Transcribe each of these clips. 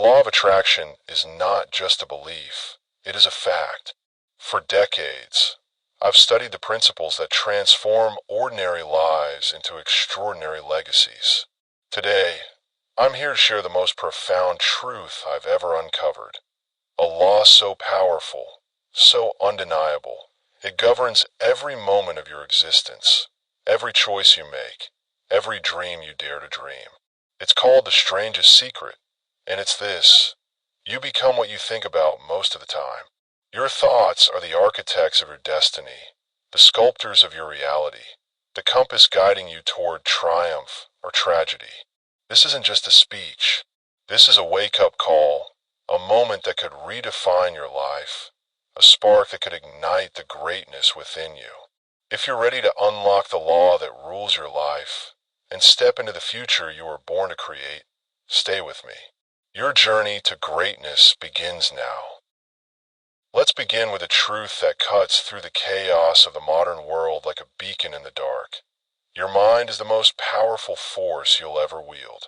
law of attraction is not just a belief, it is a fact. For decades, I've studied the principles that transform ordinary lives into extraordinary legacies. Today, I'm here to share the most profound truth I've ever uncovered. A law so powerful, so undeniable, it governs every moment of your existence, every choice you make, every dream you dare to dream. It's called the strangest secret, and it's this: you become what you think about most of the time. Your thoughts are the architects of your destiny, the sculptors of your reality, the compass guiding you toward triumph or tragedy. This isn't just a speech. This is a wake-up call, a moment that could redefine your life, a spark that could ignite the greatness within you. If you're ready to unlock the law that rules your life and step into the future you were born to create, stay with me. Your journey to greatness begins now. Let's begin with a truth that cuts through the chaos of the modern world like a beacon in the dark. Your mind is the most powerful force you'll ever wield.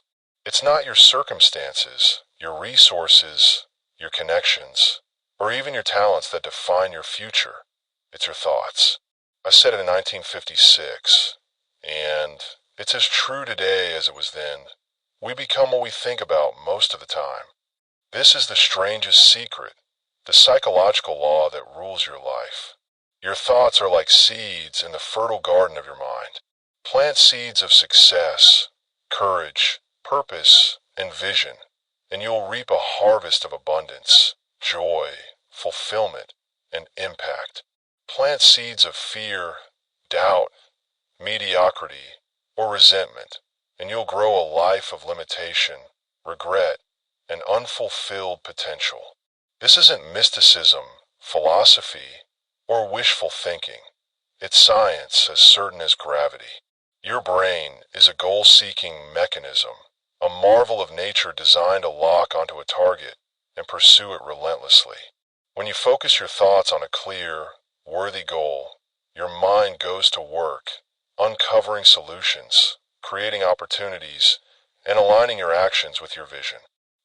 It's not your circumstances, your resources, your connections, or even your talents that define your future. It's your thoughts. I said it in 1956, and it's as true today as it was then. We become what we think about most of the time. This is the strangest secret, the psychological law that rules your life. Your thoughts are like seeds in the fertile garden of your mind. Plant seeds of success, courage, purpose, and vision, and you'll reap a harvest of abundance, joy, fulfillment, and impact. Plant seeds of fear, doubt, mediocrity, or resentment, and you'll grow a life of limitation, regret, and unfulfilled potential. This isn't mysticism, philosophy, or wishful thinking. It's science as certain as gravity. Your brain is a goal-seeking mechanism, a marvel of nature designed to lock onto a target and pursue it relentlessly. When you focus your thoughts on a clear, worthy goal, your mind goes to work, uncovering solutions, creating opportunities, and aligning your actions with your vision.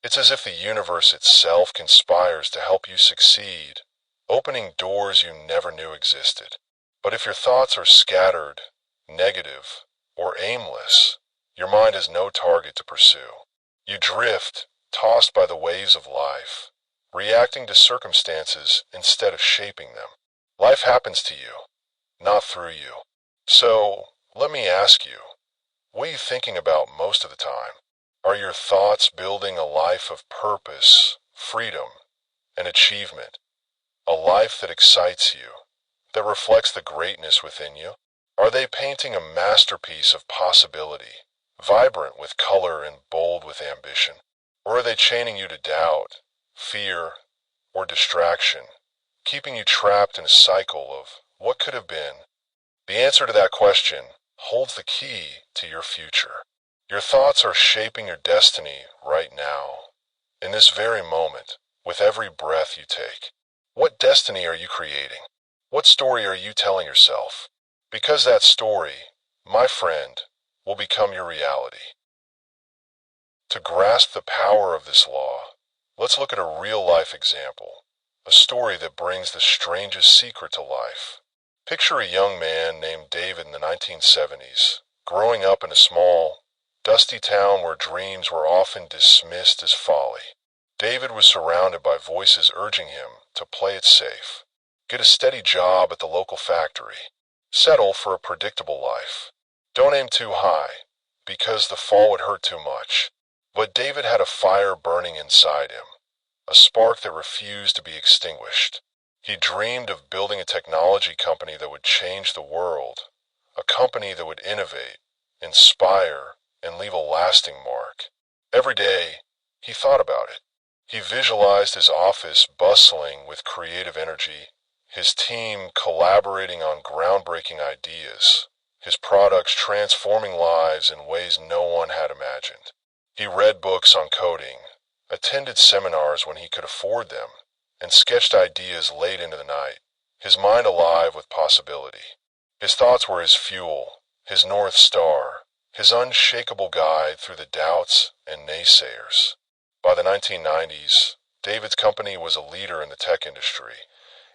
It's as if the universe itself conspires to help you succeed, opening doors you never knew existed. But if your thoughts are scattered, negative, or aimless, your mind has no target to pursue. You drift, tossed by the waves of life, reacting to circumstances instead of shaping them. Life happens to you, not through you. So, let me ask you, what are you thinking about most of the time? Are your thoughts building a life of purpose, freedom, and achievement? A life that excites you, that reflects the greatness within you? Are they painting a masterpiece of possibility, vibrant with color and bold with ambition? Or are they chaining you to doubt, fear, or distraction, keeping you trapped in a cycle of what could have been? The answer to that question holds the key to your future. Your thoughts are shaping your destiny right now, in this very moment, with every breath you take. What destiny are you creating? What story are you telling yourself? Because that story, my friend, will become your reality. To grasp the power of this law, let's look at a real-life example, a story that brings the strangest secret to life. Picture a young man named David in the 1970s, growing up in a small, dusty town where dreams were often dismissed as folly. David was surrounded by voices urging him to play it safe, get a steady job at the local factory, settle for a predictable life. Don't aim too high, because the fall would hurt too much. But David had a fire burning inside him, a spark that refused to be extinguished. He dreamed of building a technology company that would change the world, a company that would innovate, inspire, and leave a lasting mark. Every day, he thought about it. He visualized his office bustling with creative energy, his team collaborating on groundbreaking ideas, his products transforming lives in ways no one had imagined. He read books on coding, attended seminars when he could afford them, and sketched ideas late into the night, his mind alive with possibility. His thoughts were his fuel, his North Star, his unshakable guide through the doubts and naysayers. By the 1990s, David's company was a leader in the tech industry,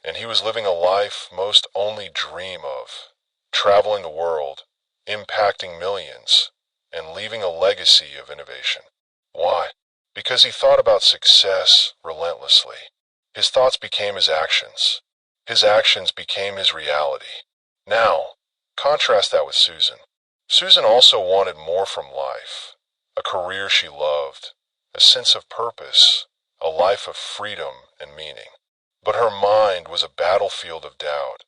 and he was living a life most only dream of, traveling the world, impacting millions, and leaving a legacy of innovation. Why? Because he thought about success relentlessly. His thoughts became his actions. His actions became his reality. Now, contrast that with Susan. Susan also wanted more from life. A career she loved, a sense of purpose, a life of freedom and meaning. But her mind was a battlefield of doubt,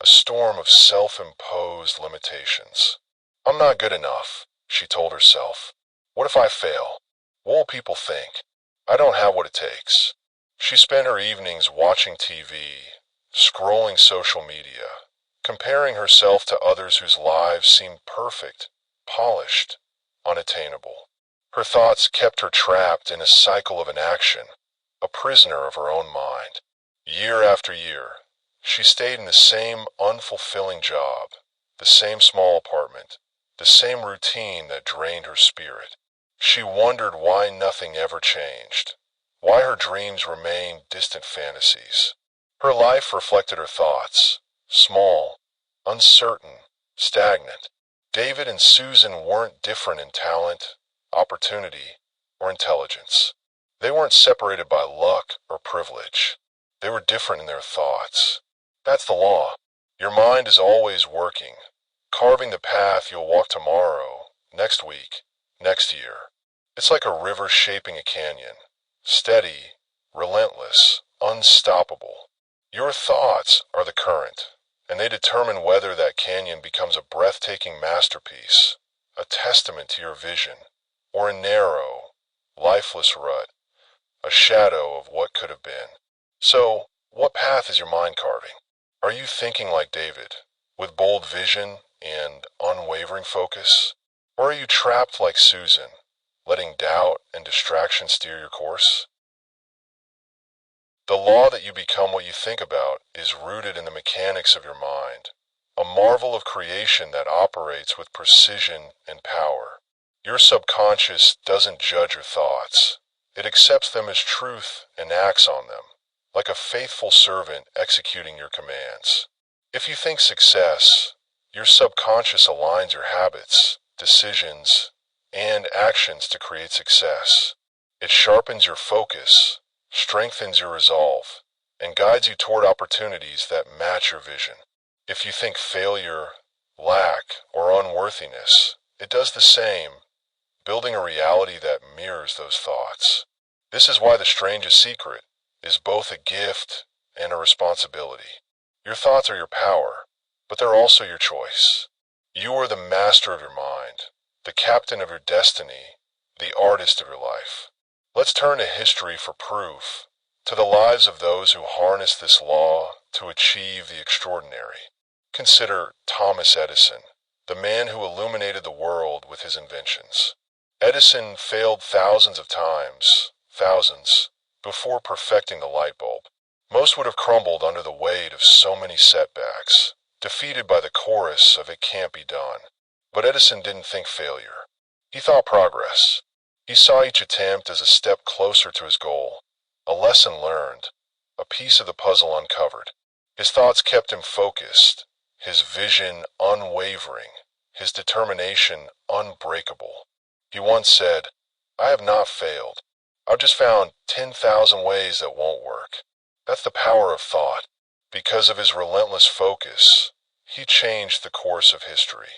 a storm of self-imposed limitations. I'm not good enough, she told herself. What if I fail? What will people think? I don't have what it takes. She spent her evenings watching TV, scrolling social media, comparing herself to others whose lives seemed perfect, polished, unattainable. Her thoughts kept her trapped in a cycle of inaction, a prisoner of her own mind. Year after year, she stayed in the same unfulfilling job, the same small apartment, the same routine that drained her spirit. She wondered why nothing ever changed, why her dreams remained distant fantasies. Her life reflected her thoughts, small, uncertain, stagnant. David and Susan weren't different in talent, opportunity, or intelligence. They weren't separated by luck or privilege. They were different in their thoughts. That's the law. Your mind is always working, carving the path you'll walk tomorrow, next week, next year. It's like a river shaping a canyon. Steady, relentless, unstoppable. Your thoughts are the current, and they determine whether that canyon becomes a breathtaking masterpiece, a testament to your vision, or a narrow, lifeless rut, a shadow of what could have been. So, what path is your mind carving? Are you thinking like David, with bold vision and unwavering focus? Or are you trapped like Susan, letting doubt and distraction steer your course? The law that you become what you think about is rooted in the mechanics of your mind, a marvel of creation that operates with precision and power. Your subconscious doesn't judge your thoughts. It accepts them as truth and acts on them, like a faithful servant executing your commands. If you think success, your subconscious aligns your habits, decisions, and actions to create success. It sharpens your focus, strengthens your resolve, and guides you toward opportunities that match your vision. If you think failure, lack, or unworthiness, it does the same, building a reality that mirrors those thoughts. This is why the strangest secret is both a gift and a responsibility. Your thoughts are your power, but they're also your choice. You are the master of your mind, the captain of your destiny, the artist of your life. Let's turn to history for proof, to the lives of those who harness this law to achieve the extraordinary. Consider Thomas Edison, the man who illuminated the world with his inventions. Edison failed thousands of times, before perfecting the light bulb. Most would have crumbled under the weight of so many setbacks, defeated by the chorus of "it can't be done." But Edison didn't think failure. He thought progress. He saw each attempt as a step closer to his goal, a lesson learned, a piece of the puzzle uncovered. His thoughts kept him focused, his vision unwavering, his determination unbreakable. He once said, "I have not failed. I've just found 10,000 ways that won't work." That's the power of thought. Because of his relentless focus, he changed the course of history.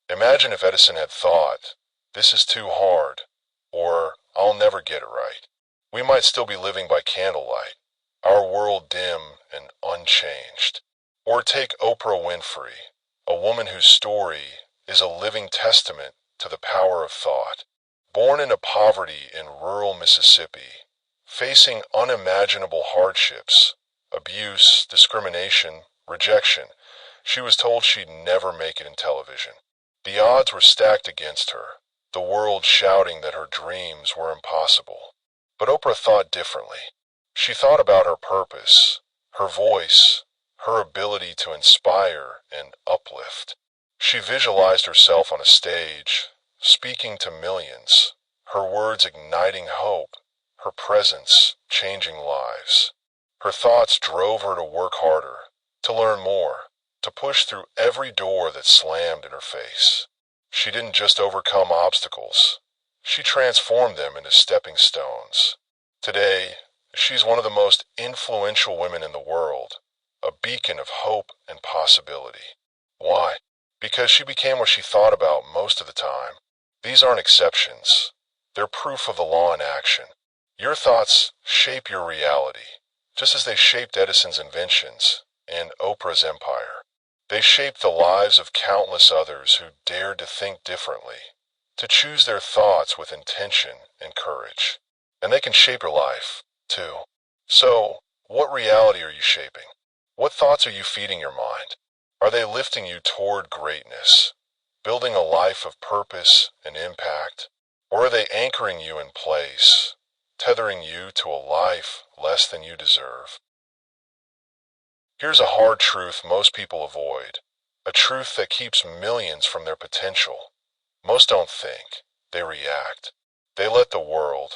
Imagine if Edison had thought, "This is too hard," or "I'll never get it right." We might still be living by candlelight, our world dim and unchanged. Or take Oprah Winfrey, a woman whose story is a living testament to the power of thought. Born into poverty in rural Mississippi, facing unimaginable hardships, abuse, discrimination, rejection, she was told she'd never make it in television. The odds were stacked against her, the world shouting that her dreams were impossible. But Oprah thought differently. She thought about her purpose, her voice, her ability to inspire and uplift. She visualized herself on a stage, speaking to millions, her words igniting hope, her presence changing lives. Her thoughts drove her to work harder, to learn more, to push through every door that slammed in her face. She didn't just overcome obstacles, she transformed them into stepping stones. Today, she's one of the most influential women in the world, a beacon of hope and possibility. Why? Because she became what she thought about most of the time. These aren't exceptions. They're proof of the law in action. Your thoughts shape your reality, just as they shaped Edison's inventions and Oprah's empire. They shaped the lives of countless others who dared to think differently, to choose their thoughts with intention and courage. And they can shape your life, too. So, what reality are you shaping? What thoughts are you feeding your mind? Are they lifting you toward greatness, building a life of purpose and impact? Or are they anchoring you in place, tethering you to a life less than you deserve? Here's a hard truth most people avoid, a truth that keeps millions from their potential. Most don't think, they react. They let the world,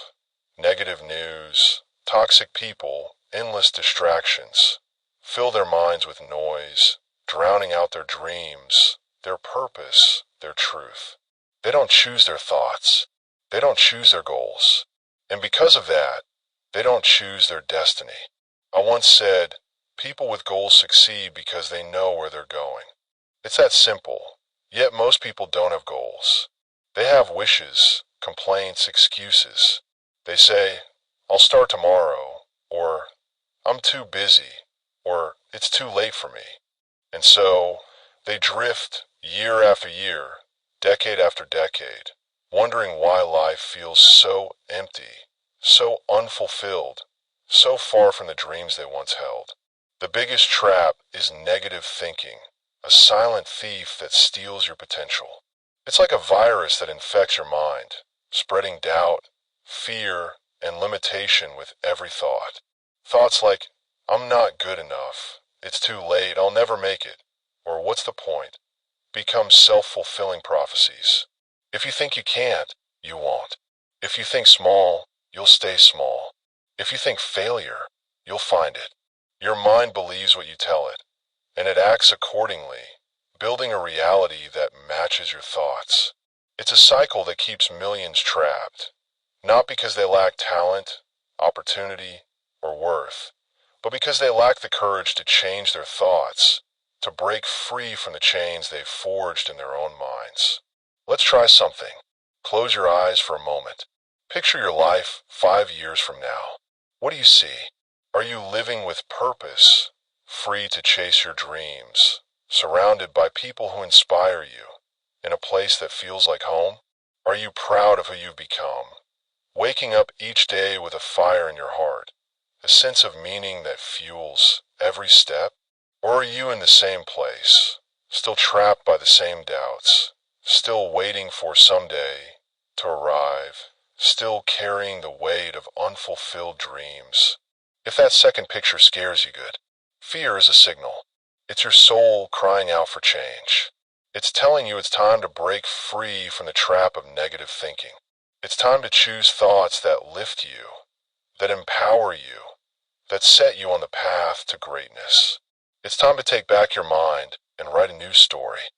negative news, toxic people, endless distractions, fill their minds with noise, drowning out their dreams, their purpose, their truth. They don't choose their thoughts. They don't choose their goals. And because of that, they don't choose their destiny. I once said, people with goals succeed because they know where they're going. It's that simple. Yet most people don't have goals. They have wishes, complaints, excuses. They say, I'll start tomorrow, or I'm too busy, or it's too late for me. And so, they drift year after year, decade after decade, wondering why life feels so empty, so unfulfilled, so far from the dreams they once held. The biggest trap is negative thinking, a silent thief that steals your potential. It's like a virus that infects your mind, spreading doubt, fear, and limitation with every thought. Thoughts like, I'm not good enough, it's too late, I'll never make it, or what's the point, become self-fulfilling prophecies. If you think you can't, you won't. If you think small, you'll stay small. If you think failure, you'll find it. Your mind believes what you tell it, and it acts accordingly, building a reality that matches your thoughts. It's a cycle that keeps millions trapped, not because they lack talent, opportunity, or worth, but because they lack the courage to change their thoughts, to break free from the chains they've forged in their own minds. Let's try something. Close your eyes for a moment. Picture your life 5 years from now. What do you see? Are you living with purpose, free to chase your dreams, surrounded by people who inspire you, in a place that feels like home? Are you proud of who you've become, waking up each day with a fire in your heart, a sense of meaning that fuels every step? Or are you in the same place, still trapped by the same doubts, still waiting for someday to arrive, still carrying the weight of unfulfilled dreams? If that second picture scares you good, fear is a signal. It's your soul crying out for change. It's telling you it's time to break free from the trap of negative thinking. It's time to choose thoughts that lift you, that empower you, that set you on the path to greatness. It's time to take back your mind and write a new story.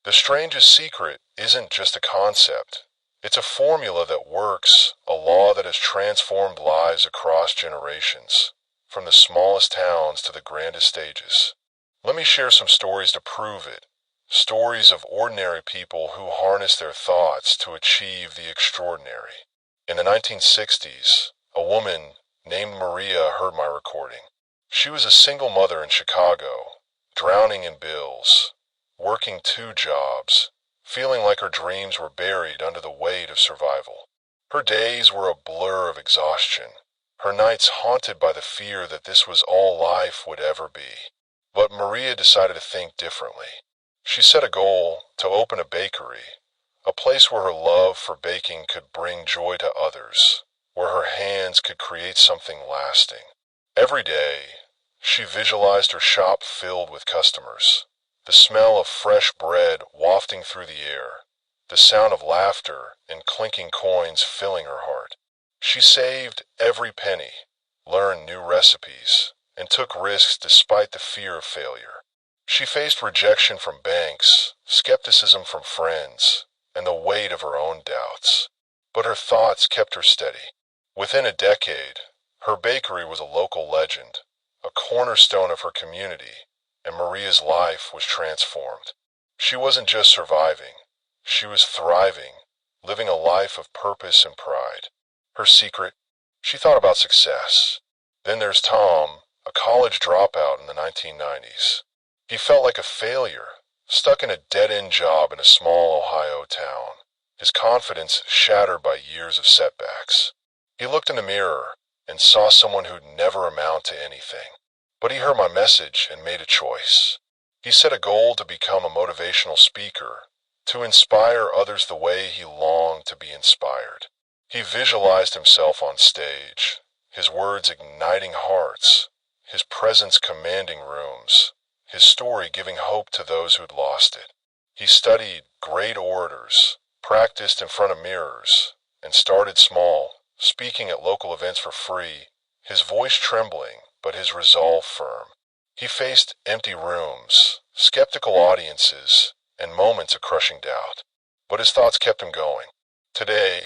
The strangest secret isn't just a concept. It's a formula that works, a law that has transformed lives across generations, from the smallest towns to the grandest stages. Let me share some stories to prove it. Stories of ordinary people who harness their thoughts to achieve the extraordinary. In the 1960s, a woman named Maria heard my recording. She was a single mother in Chicago, drowning in bills, working 2 jobs, feeling like her dreams were buried under the weight of survival. Her days were a blur of exhaustion, her nights haunted by the fear that this was all life would ever be. But Maria decided to think differently. She set a goal to open a bakery, a place where her love for baking could bring joy to others, where her hands could create something lasting. Every day, she visualized her shop filled with customers, the smell of fresh bread wafting through the air, the sound of laughter and clinking coins filling her heart. She saved every penny, learned new recipes, and took risks despite the fear of failure. She faced rejection from banks, skepticism from friends, and the weight of her own doubts. But her thoughts kept her steady. Within a decade, her bakery was a local legend, a cornerstone of her community, and Maria's life was transformed. She wasn't just surviving, she was thriving, living a life of purpose and pride. Her secret? She thought about success. Then there's Tom, a college dropout in the 1990s. He felt like a failure, stuck in a dead-end job in a small Ohio town, his confidence shattered by years of setbacks. He looked in the mirror and saw someone who'd never amount to anything. But he heard my message and made a choice. He set a goal to become a motivational speaker, to inspire others the way he longed to be inspired. He visualized himself on stage, his words igniting hearts, his presence commanding rooms, his story giving hope to those who'd lost it. He studied great orators, practiced in front of mirrors, and started small, speaking at local events for free, his voice trembling, but his resolve firm. He faced empty rooms, skeptical audiences, and moments of crushing doubt. But his thoughts kept him going. Today,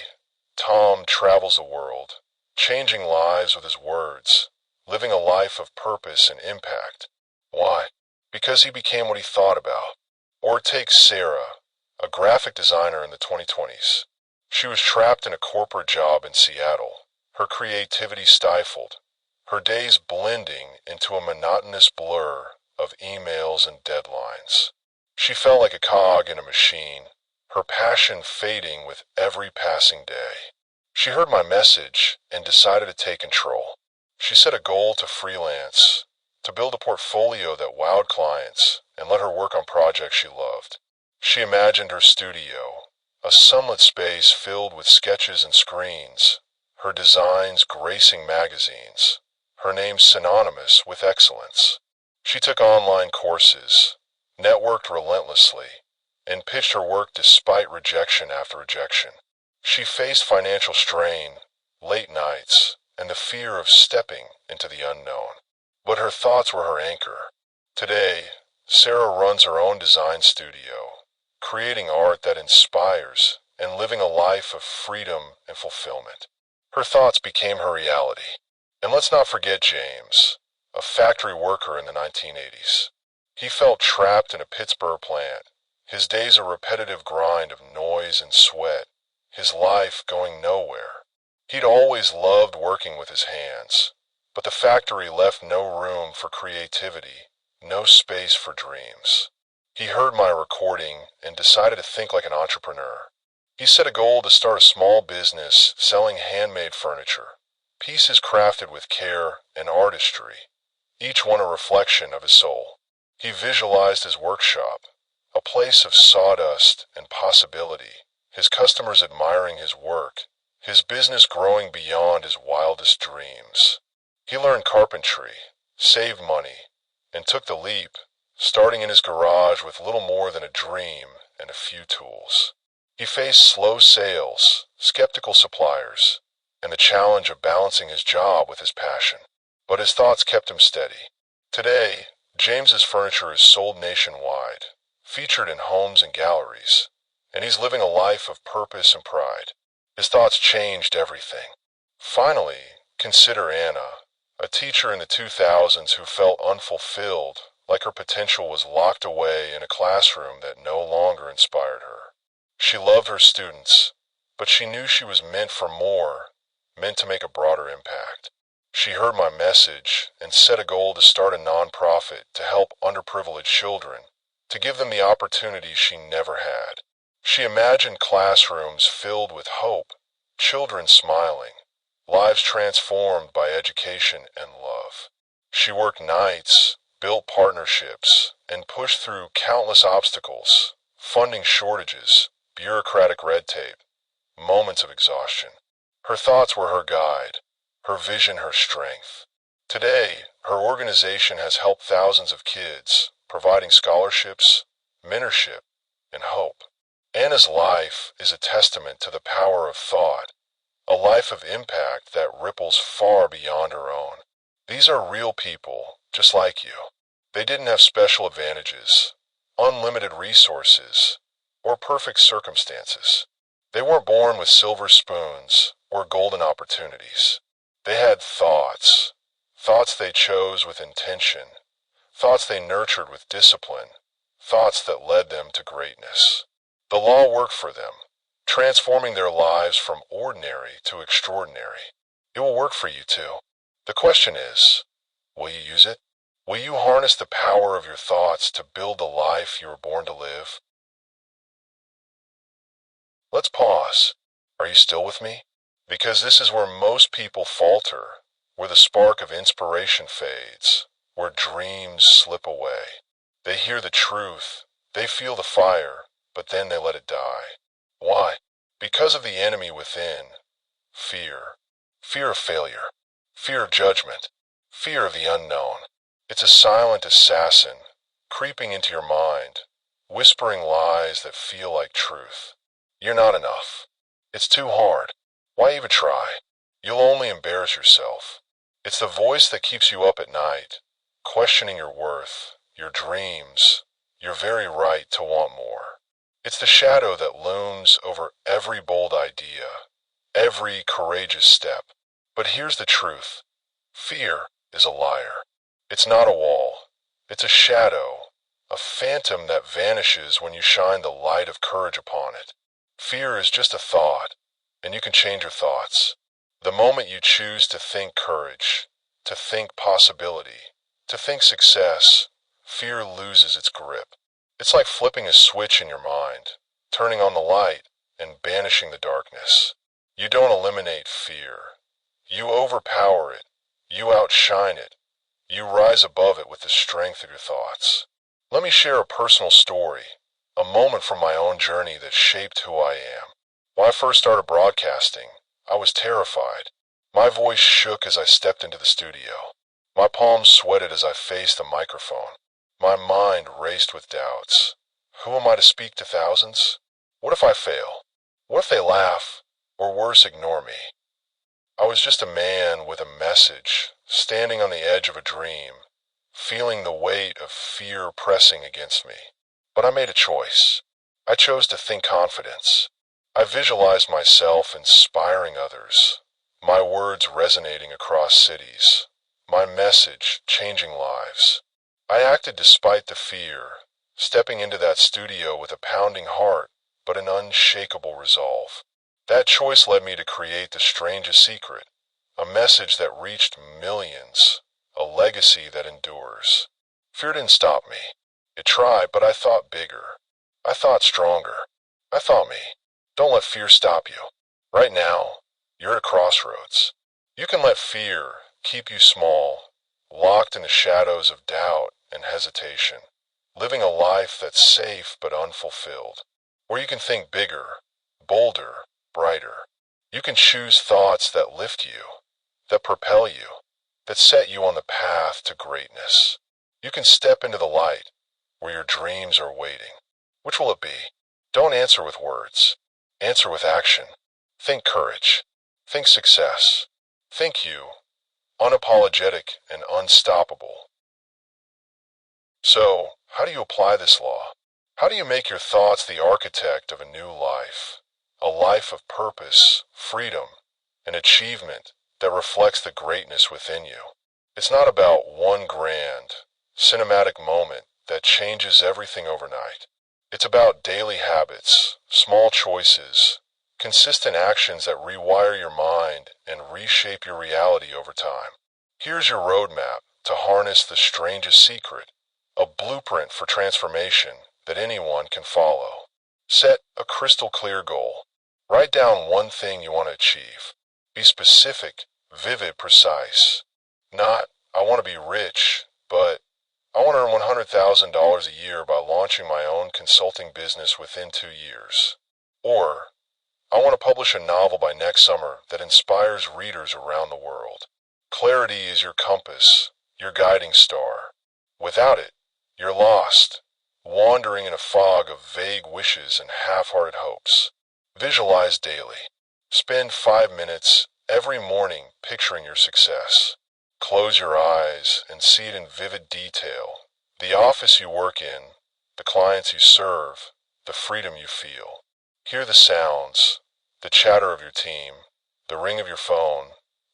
Tom travels the world, changing lives with his words, living a life of purpose and impact. Why? Because he became what he thought about. Or take Sarah, a graphic designer in the 2020s. She was trapped in a corporate job in Seattle, her creativity stifled, her days blending into a monotonous blur of emails and deadlines. She felt like a cog in a machine, her passion fading with every passing day. She heard my message and decided to take control. She set a goal to freelance, to build a portfolio that wowed clients and let her work on projects she loved. She imagined her studio, a sunlit space filled with sketches and screens, her designs gracing magazines, her name synonymous with excellence. She took online courses, networked relentlessly, and pitched her work despite rejection after rejection. She faced financial strain, late nights, and the fear of stepping into the unknown. But her thoughts were her anchor. Today, Sarah runs her own design studio, creating art that inspires and living a life of freedom and fulfillment. Her thoughts became her reality. And let's not forget James, a factory worker in the 1980s. He felt trapped in a Pittsburgh plant, his days a repetitive grind of noise and sweat, his life going nowhere. He'd always loved working with his hands, but the factory left no room for creativity, no space for dreams. He heard my recording and decided to think like an entrepreneur. He set a goal to start a small business selling handmade furniture, pieces crafted with care and artistry, each one a reflection of his soul. He visualized his workshop, a place of sawdust and possibility, his customers admiring his work, his business growing beyond his wildest dreams. He learned carpentry, saved money, and took the leap, starting in his garage with little more than a dream and a few tools. He faced slow sales, skeptical suppliers, and the challenge of balancing his job with his passion. But his thoughts kept him steady. Today, James's furniture is sold nationwide, featured in homes and galleries, and he's living a life of purpose and pride. His thoughts changed everything. Finally, consider Anna, a teacher in the 2000s who felt unfulfilled, like her potential was locked away in a classroom that no longer inspired her. She loved her students, but she knew she was meant for more, meant to make a broader impact. She heard my message and set a goal to start a nonprofit to help underprivileged children, to give them the opportunities she never had. She imagined classrooms filled with hope, children smiling, lives transformed by education and love. She worked nights, built partnerships, and pushed through countless obstacles, funding shortages, bureaucratic red tape, moments of exhaustion. Her thoughts were her guide, her vision her strength. Today, her organization has helped thousands of kids, providing scholarships, mentorship, and hope. Anna's life is a testament to the power of thought, a life of impact that ripples far beyond our own. These are real people, just like you. They didn't have special advantages, unlimited resources, or perfect circumstances. They weren't born with silver spoons or golden opportunities. They had thoughts, thoughts they chose with intention, thoughts they nurtured with discipline, thoughts that led them to greatness. The law worked for them, transforming their lives from ordinary to extraordinary. It will work for you too. The question is, will you use it? Will you harness the power of your thoughts to build the life you were born to live? Let's pause. Are you still with me? Because this is where most people falter, where the spark of inspiration fades, where dreams slip away. They hear the truth, they feel the fire, but then they let it die. Why? Because of the enemy within. Fear. Fear of failure. Fear of judgment. Fear of the unknown. It's a silent assassin, creeping into your mind, whispering lies that feel like truth. You're not enough. It's too hard. Why even try? You'll only embarrass yourself. It's the voice that keeps you up at night, questioning your worth, your dreams, your very right to want more. It's the shadow that looms over every bold idea, every courageous step. But here's the truth. Fear is a liar. It's not a wall. It's a shadow, a phantom that vanishes when you shine the light of courage upon it. Fear is just a thought, and you can change your thoughts. The moment you choose to think courage, to think possibility, to think success, fear loses its grip. It's like flipping a switch in your mind, turning on the light and banishing the darkness. You don't eliminate fear. You overpower it. You outshine it. You rise above it with the strength of your thoughts. Let me share a personal story, a moment from my own journey that shaped who I am. When I first started broadcasting, I was terrified. My voice shook as I stepped into the studio. My palms sweated as I faced the microphone. My mind raced with doubts. Who am I to speak to thousands? What if I fail? What if they laugh, or worse, ignore me? I was just a man with a message, standing on the edge of a dream, feeling the weight of fear pressing against me. But I made a choice. I chose to think confidence. I visualized myself inspiring others, my words resonating across cities, my message changing lives. I acted despite the fear, stepping into that studio with a pounding heart, but an unshakable resolve. That choice led me to create the strangest secret, a message that reached millions, a legacy that endures. Fear didn't stop me. It tried, but I thought bigger. I thought stronger. I thought me. Don't let fear stop you. Right now, you're at a crossroads. You can let fear keep you small, locked in the shadows of doubt and hesitation, living a life that's safe but unfulfilled. Or you can think bigger, bolder, brighter. You can choose thoughts that lift you, that propel you, that set you on the path to greatness. You can step into the light, where your dreams are waiting. Which will it be? Don't answer with words. Answer with action. Think courage. Think success. Think you, unapologetic and unstoppable. So, how do you apply this law? How do you make your thoughts the architect of a new life? A life of purpose, freedom, and achievement that reflects the greatness within you. It's not about one grand, cinematic moment that changes everything overnight. It's about daily habits, small choices, consistent actions that rewire your mind and reshape your reality over time. Here's your roadmap to harness the strangest secret, a blueprint for transformation that anyone can follow. Set a crystal clear goal. Write down one thing you want to achieve. Be specific, vivid, precise. Not, I want to be rich, but I want to earn $100,000 a year by launching my own consulting business within 2 years. Or, I want to publish a novel by next summer that inspires readers around the world. Clarity is your compass, your guiding star. Without it, you're lost, wandering in a fog of vague wishes and half-hearted hopes. Visualize daily. Spend 5 minutes every morning picturing your success. Close your eyes and see it in vivid detail. The office you work in, the clients you serve, the freedom you feel. Hear the sounds, the chatter of your team, the ring of your phone,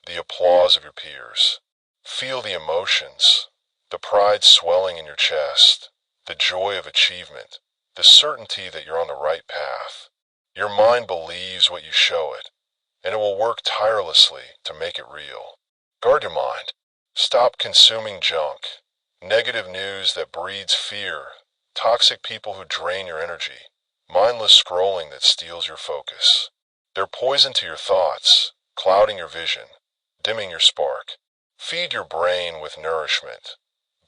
the applause of your peers. Feel the emotions, the pride swelling in your chest, the joy of achievement, the certainty that you're on the right path. Your mind believes what you show it, and it will work tirelessly to make it real. Guard your mind. Stop consuming junk, negative news that breeds fear, toxic people who drain your energy, mindless scrolling that steals your focus. They're poison to your thoughts, clouding your vision, dimming your spark. Feed your brain with nourishment.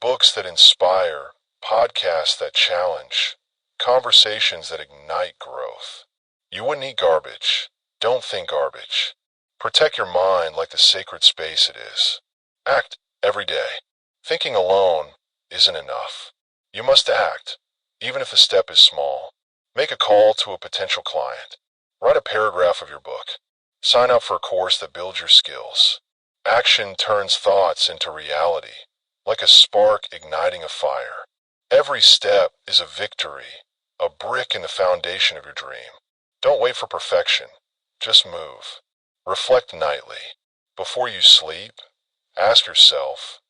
Books that inspire, podcasts that challenge, conversations that ignite growth. You wouldn't eat garbage. Don't think garbage. Protect your mind like the sacred space it is. Act every day. Thinking alone isn't enough. You must act, even if the step is small. Make a call to a potential client. Write a paragraph of your book. Sign up for a course that builds your skills. Action turns thoughts into reality, like a spark igniting a fire. Every step is a victory, a brick in the foundation of your dream. Don't wait for perfection. Just move. Reflect nightly. Before you sleep, ask yourself,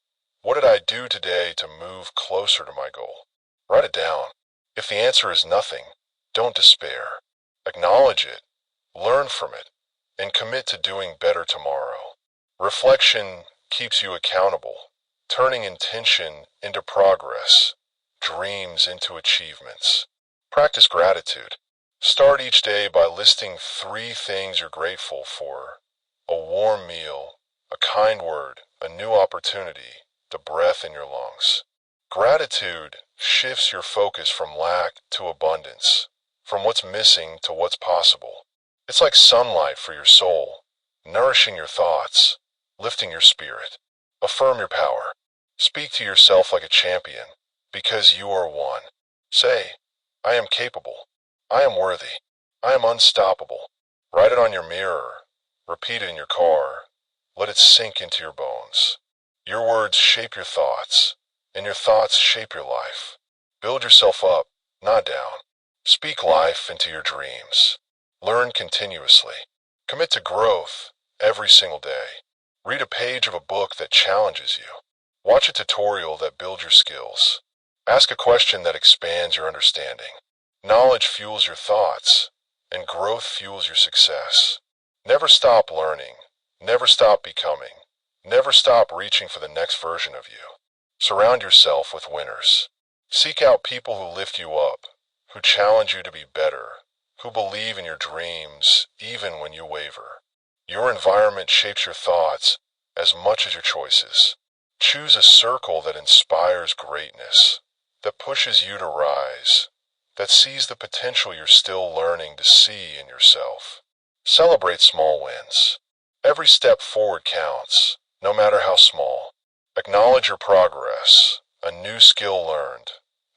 what did I do today to move closer to my goal? Write it down. If the answer is nothing, don't despair. Acknowledge it, learn from it, and commit to doing better tomorrow. Reflection keeps you accountable, turning intention into progress, dreams into achievements. Practice gratitude. Start each day by listing 3 things you're grateful for: a warm meal, a kind word, a new opportunity, the breath in your lungs. Gratitude shifts your focus from lack to abundance, from what's missing to what's possible. It's like sunlight for your soul, nourishing your thoughts, lifting your spirit. Affirm your power. Speak to yourself like a champion, because you are one. Say, I am capable. I am worthy. I am unstoppable. Write it on your mirror. Repeat it in your car. Let it sink into your bones. Your words shape your thoughts, and your thoughts shape your life. Build yourself up, not down. Speak life into your dreams. Learn continuously. Commit to growth every single day. Read a page of a book that challenges you. Watch a tutorial that builds your skills. Ask a question that expands your understanding. Knowledge fuels your thoughts, and growth fuels your success. Never stop learning. Never stop becoming. Never stop reaching for the next version of you. Surround yourself with winners. Seek out people who lift you up, who challenge you to be better, who believe in your dreams even when you waver. Your environment shapes your thoughts as much as your choices. Choose a circle that inspires greatness, that pushes you to rise, that sees the potential you're still learning to see in yourself. Celebrate small wins. Every step forward counts, no matter how small. Acknowledge your progress, a new skill learned,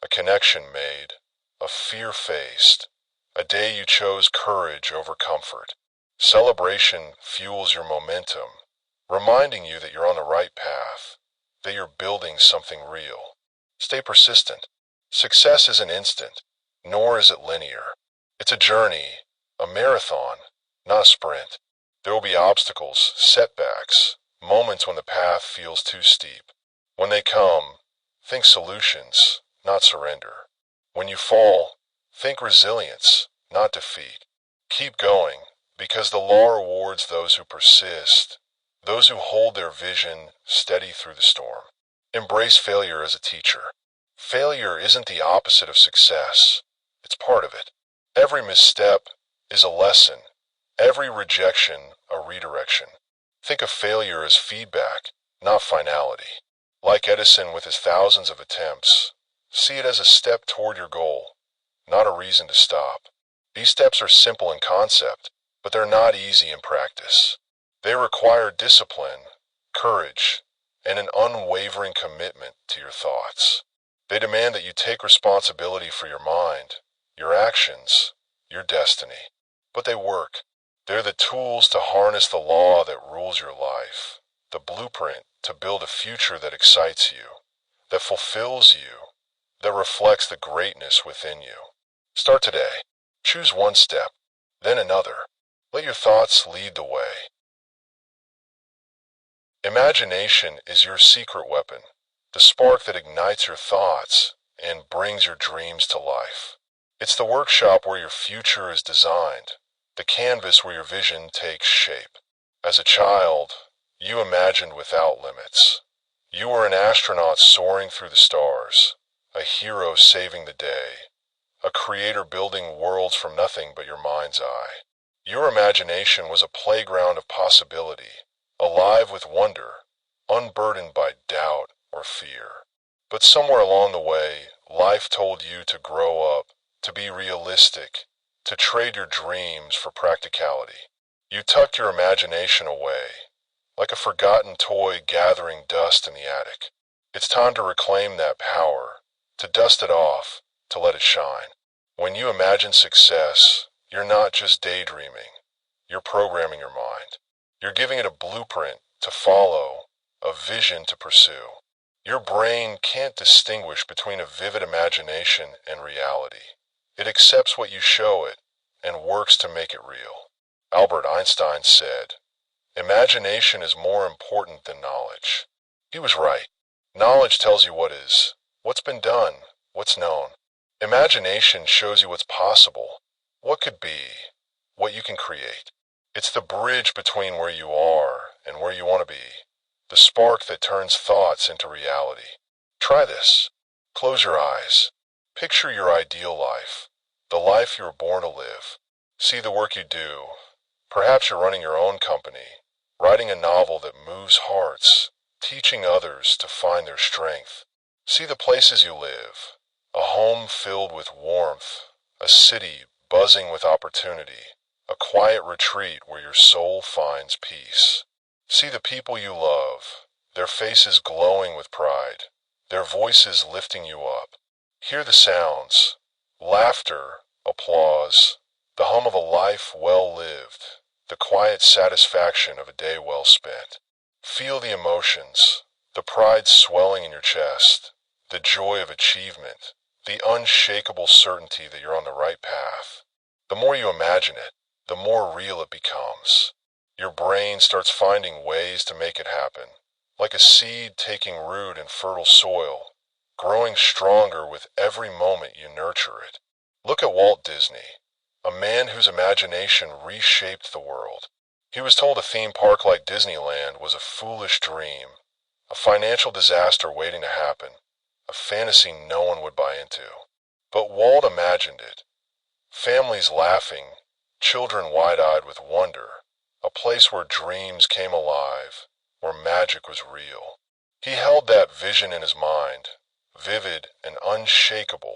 a connection made, a fear faced, a day you chose courage over comfort. Celebration fuels your momentum, reminding you that you're on the right path, that you're building something real. Stay persistent. Success isn't instant, nor is it linear. It's a journey, a marathon, not a sprint. There will be obstacles, setbacks, moments when the path feels too steep. When they come, think solutions, not surrender. When you fall, think resilience, not defeat. Keep going, because the law rewards those who persist, those who hold their vision steady through the storm. Embrace failure as a teacher. Failure isn't the opposite of success. It's part of it. Every misstep is a lesson. Every rejection, a redirection. Think of failure as feedback, not finality. Like Edison with his thousands of attempts, see it as a step toward your goal, not a reason to stop. These steps are simple in concept, but they're not easy in practice. They require discipline, courage, and an unwavering commitment to your thoughts. They demand that you take responsibility for your mind, your actions, your destiny. But they work. They're the tools to harness the law that rules your life, the blueprint to build a future that excites you, that fulfills you, that reflects the greatness within you. Start today. Choose one step, then another. Let your thoughts lead the way. Imagination is your secret weapon, the spark that ignites your thoughts and brings your dreams to life. It's the workshop where your future is designed, the canvas where your vision takes shape. As a child, you imagined without limits. You were an astronaut soaring through the stars, a hero saving the day, a creator building worlds from nothing but your mind's eye. Your imagination was a playground of possibility, alive with wonder, unburdened by doubt or fear. But somewhere along the way, life told you to grow up, to be realistic, to trade your dreams for practicality. You tucked your imagination away, like a forgotten toy gathering dust in the attic. It's time to reclaim that power, to dust it off, to let it shine. When you imagine success, you're not just daydreaming. You're programming your mind. You're giving it a blueprint to follow, a vision to pursue. Your brain can't distinguish between a vivid imagination and reality. It accepts what you show it and works to make it real. Albert Einstein said, "Imagination is more important than knowledge." He was right. Knowledge tells you what is, what's been done, what's known. Imagination shows you what's possible, what could be, what you can create. It's the bridge between where you are and where you want to be, the spark that turns thoughts into reality. Try this. Close your eyes. Picture your ideal life, the life you were born to live. See the work you do. Perhaps you're running your own company, writing a novel that moves hearts, teaching others to find their strength. See the places you live, a home filled with warmth, a city buzzing with opportunity, a quiet retreat where your soul finds peace. See the people you love, their faces glowing with pride, their voices lifting you up. Hear the sounds, laughter, applause, the hum of a life well lived, the quiet satisfaction of a day well spent. Feel the emotions, the pride swelling in your chest, the joy of achievement, the unshakable certainty that you're on the right path. The more you imagine it, the more real it becomes. Your brain starts finding ways to make it happen, like a seed taking root in fertile soil, growing stronger with every moment you nurture it. Look at Walt Disney, a man whose imagination reshaped the world. He was told a theme park like Disneyland was a foolish dream, a financial disaster waiting to happen, a fantasy no one would buy into. But Walt imagined it. Families laughing, children wide-eyed with wonder, a place where dreams came alive, where magic was real. He held that vision in his mind, vivid and unshakable,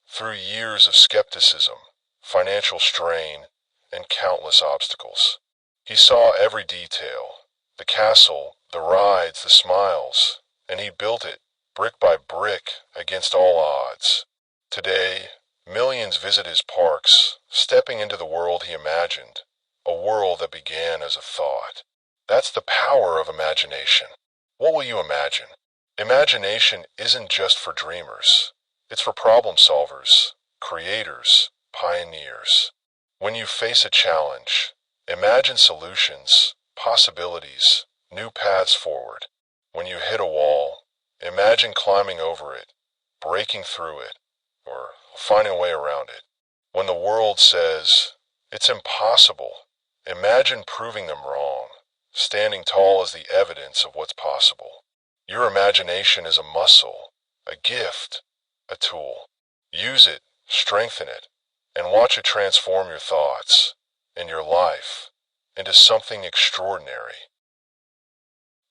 through years of skepticism, financial strain, and countless obstacles. He saw every detail, the castle, the rides, the smiles, and he built it, brick by brick, against all odds. Today, millions visit his parks, stepping into the world he imagined, a world that began as a thought. That's the power of imagination. What will you imagine? Imagination isn't just for dreamers. It's for problem solvers, creators, pioneers. When you face a challenge, imagine solutions, possibilities, new paths forward. When you hit a wall, imagine climbing over it, breaking through it, or finding a way around it. When the world says, "It's impossible," imagine proving them wrong, standing tall as the evidence of what's possible. Your imagination is a muscle, a gift, a tool. Use it, strengthen it, and watch it transform your thoughts and your life into something extraordinary.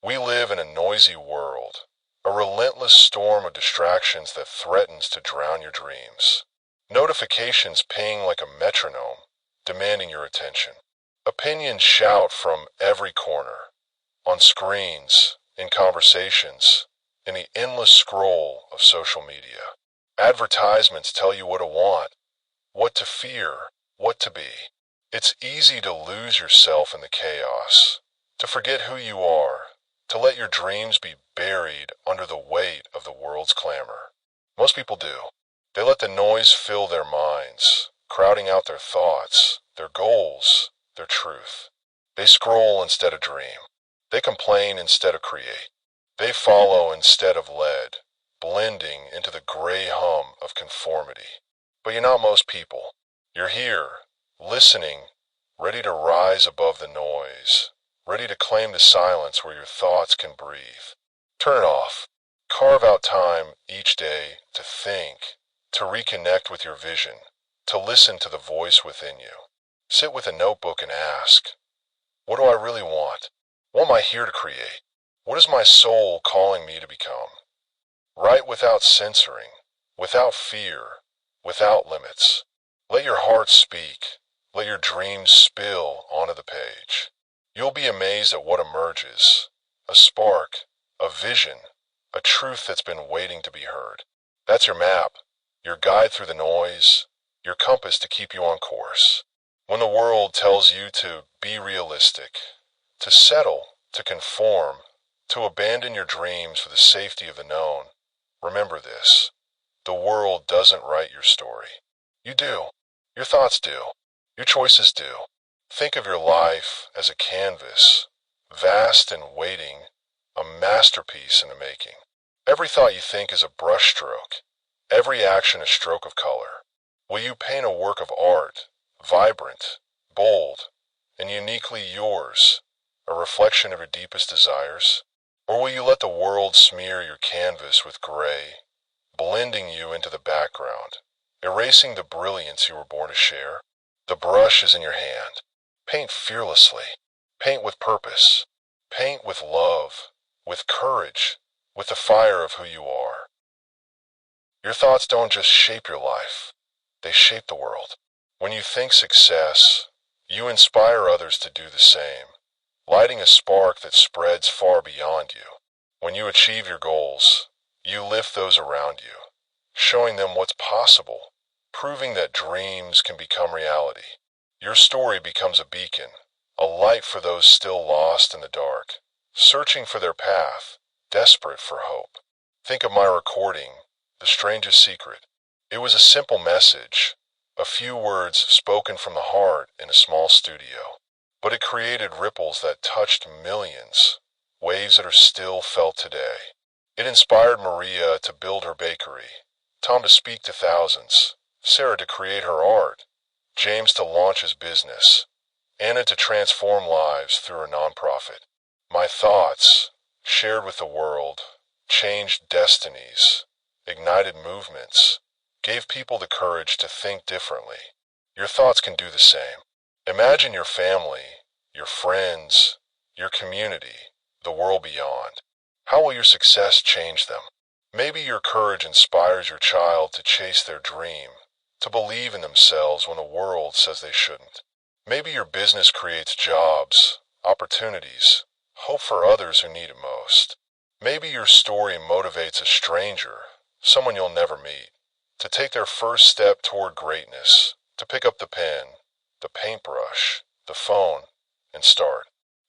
We live in a noisy world, a relentless storm of distractions that threatens to drown your dreams. Notifications ping like a metronome, demanding your attention. Opinions shout from every corner, on screens, in conversations, in the endless scroll of social media. Advertisements tell you what to want, what to fear, what to be. It's easy to lose yourself in the chaos, to forget who you are, to let your dreams be buried under the weight of the world's clamor. Most people do. They let the noise fill their minds, crowding out their thoughts, their goals, their truth. They scroll instead of dream. They complain instead of create. They follow instead of lead, blending into the gray hum of conformity. But you're not most people. You're here, listening, ready to rise above the noise, ready to claim the silence where your thoughts can breathe. Turn it off. Carve out time each day to think, to reconnect with your vision, to listen to the voice within you. Sit with a notebook and ask, what do I really want? What am I here to create? What is my soul calling me to become? Write without censoring, without fear, without limits. Let your heart speak. Let your dreams spill onto the page. You'll be amazed at what emerges. A spark, a vision, a truth that's been waiting to be heard. That's your map, your guide through the noise, your compass to keep you on course. When the world tells you to be realistic, to settle, to conform, to abandon your dreams for the safety of the known, remember this. The world doesn't write your story. You do. Your thoughts do. Your choices do. Think of your life as a canvas, vast and waiting, a masterpiece in the making. Every thought you think is a brushstroke, every action a stroke of color. Will you paint a work of art, vibrant, bold, and uniquely yours, a reflection of your deepest desires? Or will you let the world smear your canvas with gray, blending you into the background, erasing the brilliance you were born to share? The brush is in your hand. Paint fearlessly. Paint with purpose. Paint with love, with courage, with the fire of who you are. Your thoughts don't just shape your life, they shape the world. When you think success, you inspire others to do the same, lighting a spark that spreads far beyond you. When you achieve your goals, you lift those around you, showing them what's possible, proving that dreams can become reality. Your story becomes a beacon, a light for those still lost in the dark, searching for their path, desperate for hope. Think of my recording, The Strangest Secret. It was a simple message, a few words spoken from the heart in a small studio. But it created ripples that touched millions, waves that are still felt today. It inspired Maria to build her bakery, Tom to speak to thousands, Sarah to create her art, James to launch his business, Anna to transform lives through her nonprofit. My thoughts, shared with the world, changed destinies, ignited movements, gave people the courage to think differently. Your thoughts can do the same. Imagine your family, your friends, your community, the world beyond. How will your success change them? Maybe your courage inspires your child to chase their dream, to believe in themselves when the world says they shouldn't. Maybe your business creates jobs, opportunities, hope for others who need it most. Maybe your story motivates a stranger, someone you'll never meet, to take their first step toward greatness, to pick up the pen, the paintbrush, the phone, and start.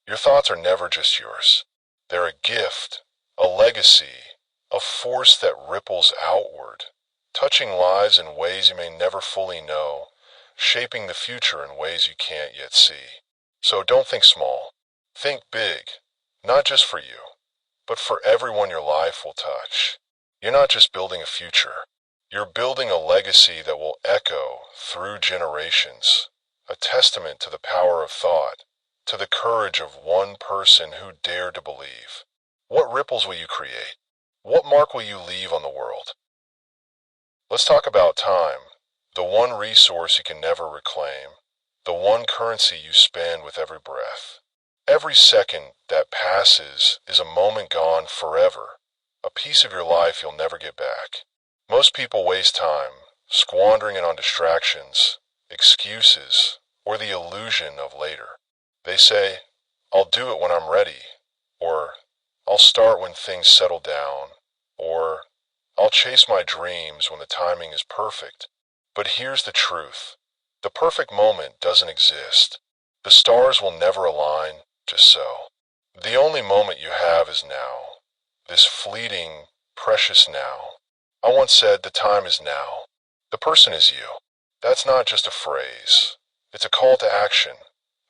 Your thoughts are never just yours. They're a gift, a legacy, a force that ripples outward, touching lives in ways you may never fully know, shaping the future in ways you can't yet see. So don't think small. Think big, not just for you, but for everyone your life will touch. You're not just building a future. You're building a legacy that will echo through generations, a testament to the power of thought, to the courage of one person who dared to believe. What ripples will you create? What mark will you leave on the world? Let's talk about time, the one resource you can never reclaim, the one currency you spend with every breath. Every second that passes is a moment gone forever, a piece of your life you'll never get back. Most people waste time, squandering it on distractions, excuses, or the illusion of later. They say, I'll do it when I'm ready, or I'll start when things settle down, or I'll chase my dreams when the timing is perfect. But here's the truth. The perfect moment doesn't exist. The stars will never align, just so. The only moment you have is now. This fleeting, precious now. I once said the time is now. The person is you. That's not just a phrase. It's a call to action,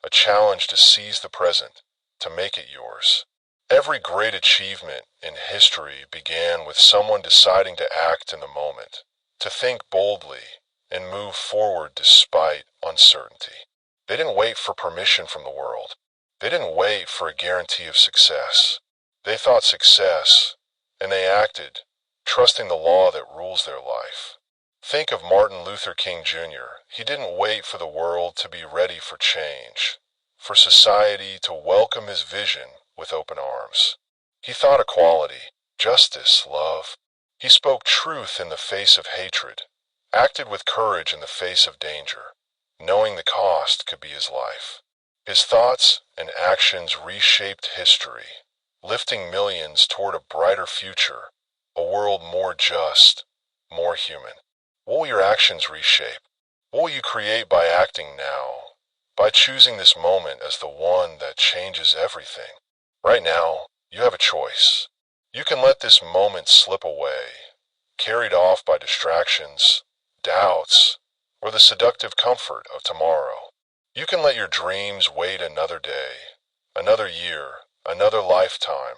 a challenge to seize the present, to make it yours. Every great achievement in history began with someone deciding to act in the moment, to think boldly, and move forward despite uncertainty. They didn't wait for permission from the world. They didn't wait for a guarantee of success. They thought success, and they acted, trusting the law that rules their life. Think of Martin Luther King Jr. He didn't wait for the world to be ready for change, for society to welcome his vision with open arms. He thought equality, justice, love. He spoke truth in the face of hatred, acted with courage in the face of danger, knowing the cost could be his life. His thoughts and actions reshaped history, lifting millions toward a brighter future, a world more just, more human. What will your actions reshape? What will you create by acting now, by choosing this moment as the one that changes everything? Right now, you have a choice. You can let this moment slip away, carried off by distractions, doubts, or the seductive comfort of tomorrow. You can let your dreams wait another day, another year, another lifetime,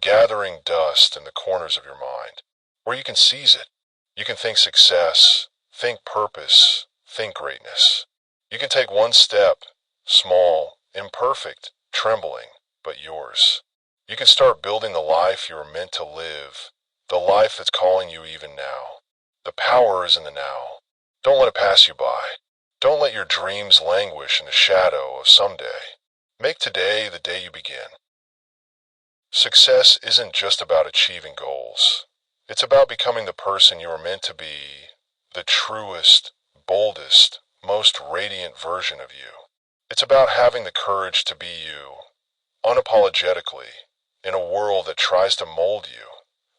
gathering dust in the corners of your mind. Or you can seize it. You can think success, think purpose, think greatness. You can take one step, small, imperfect, trembling, but yours. You can start building the life you are meant to live, the life that's calling you even now. The power is in the now. Don't let it pass you by. Don't let your dreams languish in the shadow of someday. Make today the day you begin. Success isn't just about achieving goals. It's about becoming the person you are meant to be, the truest, boldest, most radiant version of you. It's about having the courage to be you, unapologetically, in a world that tries to mold you,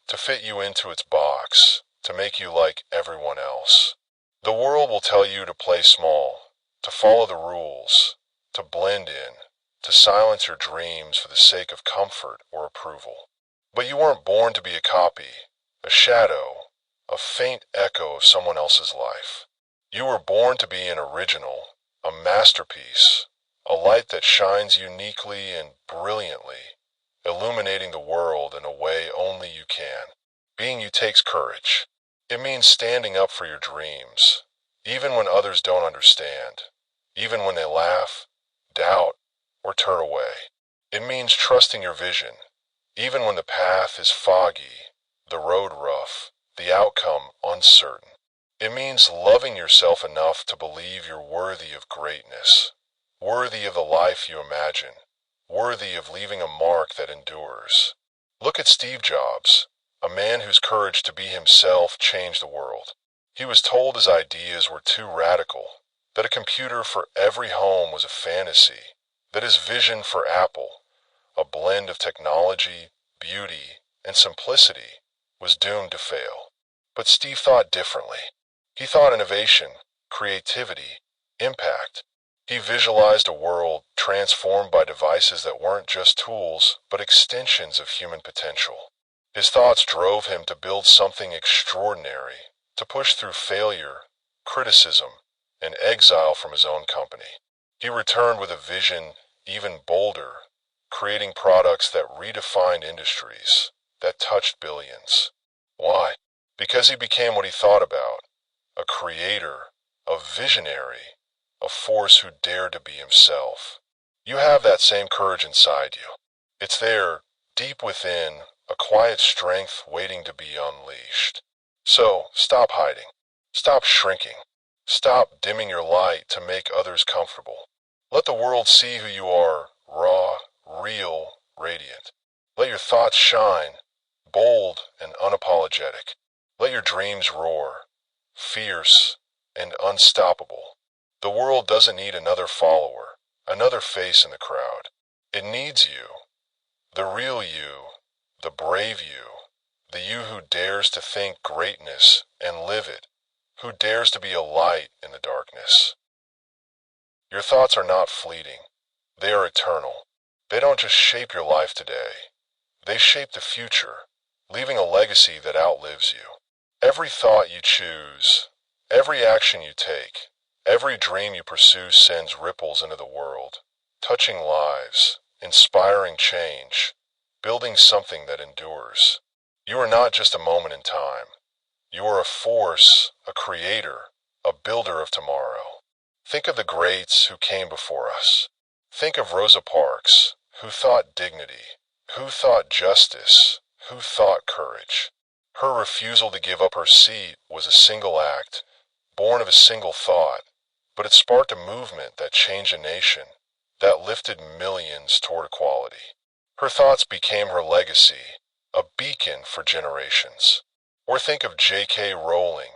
to fit you into its box, to make you like everyone else. The world will tell you to play small, to follow the rules, to blend in, to silence your dreams for the sake of comfort or approval. But you weren't born to be a copy, a shadow, a faint echo of someone else's life. You were born to be an original, a masterpiece, a light that shines uniquely and brilliantly, illuminating the world in a way only you can. Being you takes courage. It means standing up for your dreams, even when others don't understand, even when they laugh, doubt, or turn away. It means trusting your vision, even when the path is foggy, the road rough, the outcome uncertain. It means loving yourself enough to believe you're worthy of greatness, worthy of the life you imagine, worthy of leaving a mark that endures. Look at Steve Jobs, a man whose courage to be himself changed the world. He was told his ideas were too radical, that a computer for every home was a fantasy, that his vision for Apple, a blend of technology, beauty, and simplicity, was doomed to fail. But Steve thought differently. He thought innovation, creativity, impact. He visualized a world transformed by devices that weren't just tools, but extensions of human potential. His thoughts drove him to build something extraordinary, to push through failure, criticism, and exile from his own company. He returned with a vision even bolder, creating products that redefined industries, that touched billions. Why? Because he became what he thought about, a creator, a visionary, a force who dared to be himself. You have that same courage inside you. It's there, deep within, a quiet strength waiting to be unleashed. So, stop hiding. Stop shrinking. Stop dimming your light to make others comfortable. Let the world see who you are, raw, real, radiant. Let your thoughts shine, bold and unapologetic. Let your dreams roar, fierce and unstoppable. The world doesn't need another follower, another face in the crowd. It needs you, the real you, the brave you, the you who dares to think greatness and live it, who dares to be a light in the darkness. Your thoughts are not fleeting. They are eternal. They don't just shape your life today. They shape the future, leaving a legacy that outlives you. Every thought you choose, every action you take, every dream you pursue sends ripples into the world, touching lives, inspiring change, building something that endures. You are not just a moment in time. You are a force, a creator, a builder of tomorrow. Think of the greats who came before us. Think of Rosa Parks, who thought dignity, who thought justice, who thought courage. Her refusal to give up her seat was a single act, born of a single thought, but it sparked a movement that changed a nation, that lifted millions toward equality. Her thoughts became her legacy, a beacon for generations. Or think of J.K. Rowling,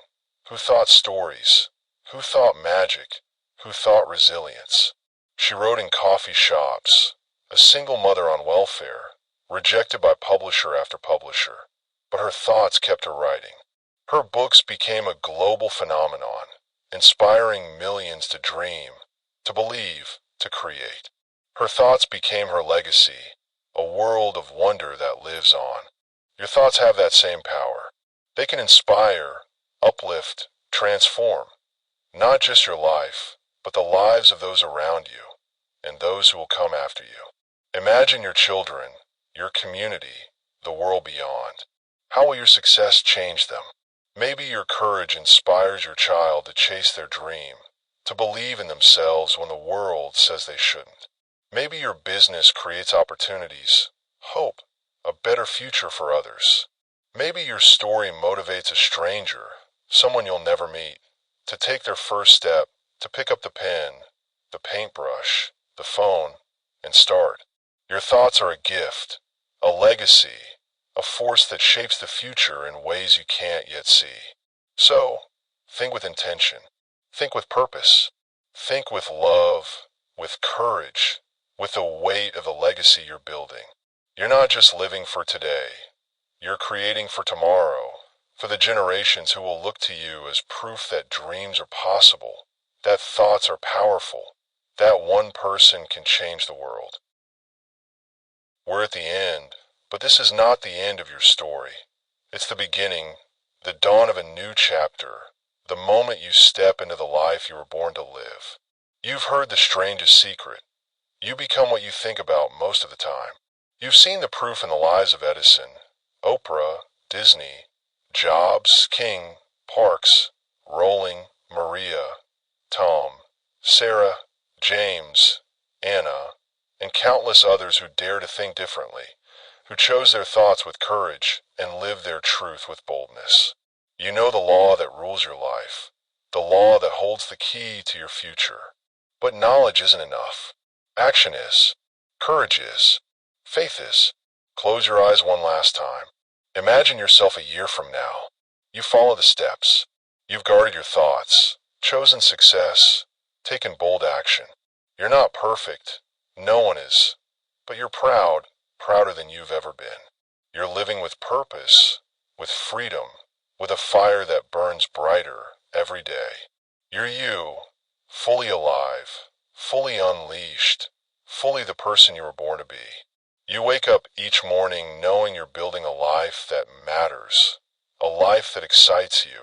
who thought stories, who thought magic, who thought resilience. She wrote in coffee shops, a single mother on welfare, rejected by publisher after publisher, but her thoughts kept her writing. Her books became a global phenomenon, inspiring millions to dream, to believe, to create. Her thoughts became her legacy, a world of wonder that lives on. Your thoughts have that same power. They can inspire, uplift, transform, not just your life, but the lives of those around you and those who will come after you. Imagine your children, your community, the world beyond. How will your success change them? Maybe your courage inspires your child to chase their dream, to believe in themselves when the world says they shouldn't. Maybe your business creates opportunities, hope, a better future for others. Maybe your story motivates a stranger, someone you'll never meet, to take their first step, to pick up the pen, the paintbrush, the phone, and start. Your thoughts are a gift, a legacy, a force that shapes the future in ways you can't yet see. So, think with intention, think with purpose, think with love, with courage, with the weight of the legacy you're building. You're not just living for today, you're creating for tomorrow, for the generations who will look to you as proof that dreams are possible, that thoughts are powerful, that one person can change the world. We're at the end, but this is not the end of your story. It's the beginning, the dawn of a new chapter, the moment you step into the life you were born to live. You've heard the strangest secret. You become what you think about most of the time. You've seen the proof in the lives of Edison, Oprah, Disney, Jobs, King, Parks, Rowling, Maria, Tom, Sarah, James, Anna, and countless others who dare to think differently, who chose their thoughts with courage and lived their truth with boldness. You know the law that rules your life, the law that holds the key to your future. But knowledge isn't enough. Action is. Courage is. Faith is. Close your eyes one last time. Imagine yourself a year from now. You follow the steps. You've guarded your thoughts, chosen success, taken bold action. You're not perfect. No one is. But you're proud, prouder than you've ever been. You're living with purpose, with freedom, with a fire that burns brighter every day. You're you, fully alive, fully unleashed, fully the person you were born to be. You wake up each morning knowing you're building a life that matters, a life that excites you,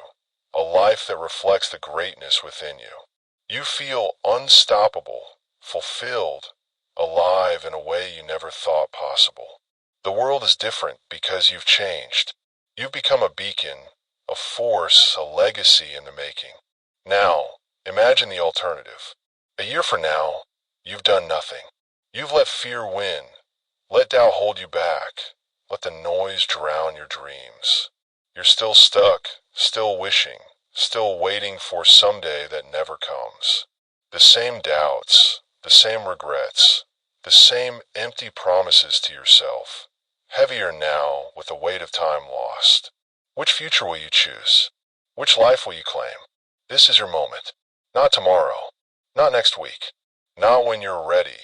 a life that reflects the greatness within you. You feel unstoppable, fulfilled, alive in a way you never thought possible. The world is different because you've changed. You've become a beacon, a force, a legacy in the making. Now, imagine the alternative. A year from now, you've done nothing. You've let fear win. Let doubt hold you back. Let the noise drown your dreams. You're still stuck, still wishing, still waiting for someday that never comes. The same doubts, the same regrets, the same empty promises to yourself. Heavier now with the weight of time lost. Which future will you choose? Which life will you claim? This is your moment. Not tomorrow. Not next week. Not when you're ready.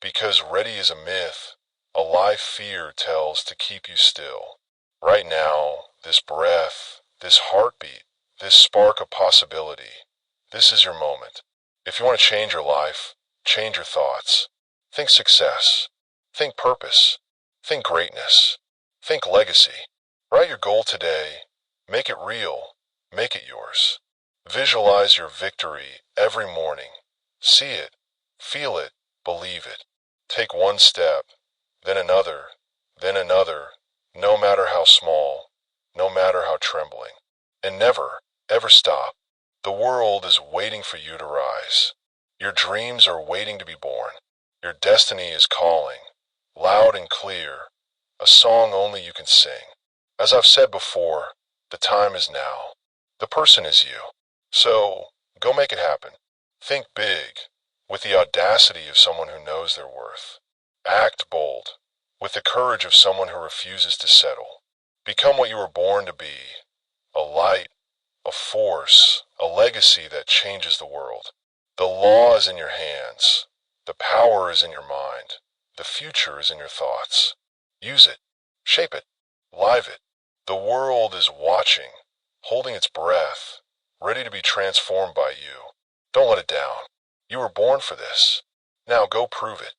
Because ready is a myth. A lie fear tells to keep you still. Right now, this breath, this heartbeat, this spark of possibility. This is your moment. If you want to change your life, change your thoughts. Think success. Think purpose. Think greatness. Think legacy. Write your goal today. Make it real. Make it yours. Visualize your victory every morning. See it. Feel it. Believe it. Take one step, then another, no matter how small, no matter how trembling. And never, ever stop. The world is waiting for you to rise. Your dreams are waiting to be born. Your destiny is calling, loud and clear, a song only you can sing. As I've said before, the time is now. The person is you. So, go make it happen. Think big, with the audacity of someone who knows their worth. Act bold, with the courage of someone who refuses to settle. Become what you were born to be, a light, a force, a legacy that changes the world. The law is in your hands. The power is in your mind. The future is in your thoughts. Use it. Shape it. Live it. The world is watching, holding its breath, ready to be transformed by you. Don't let it down. You were born for this. Now go prove it.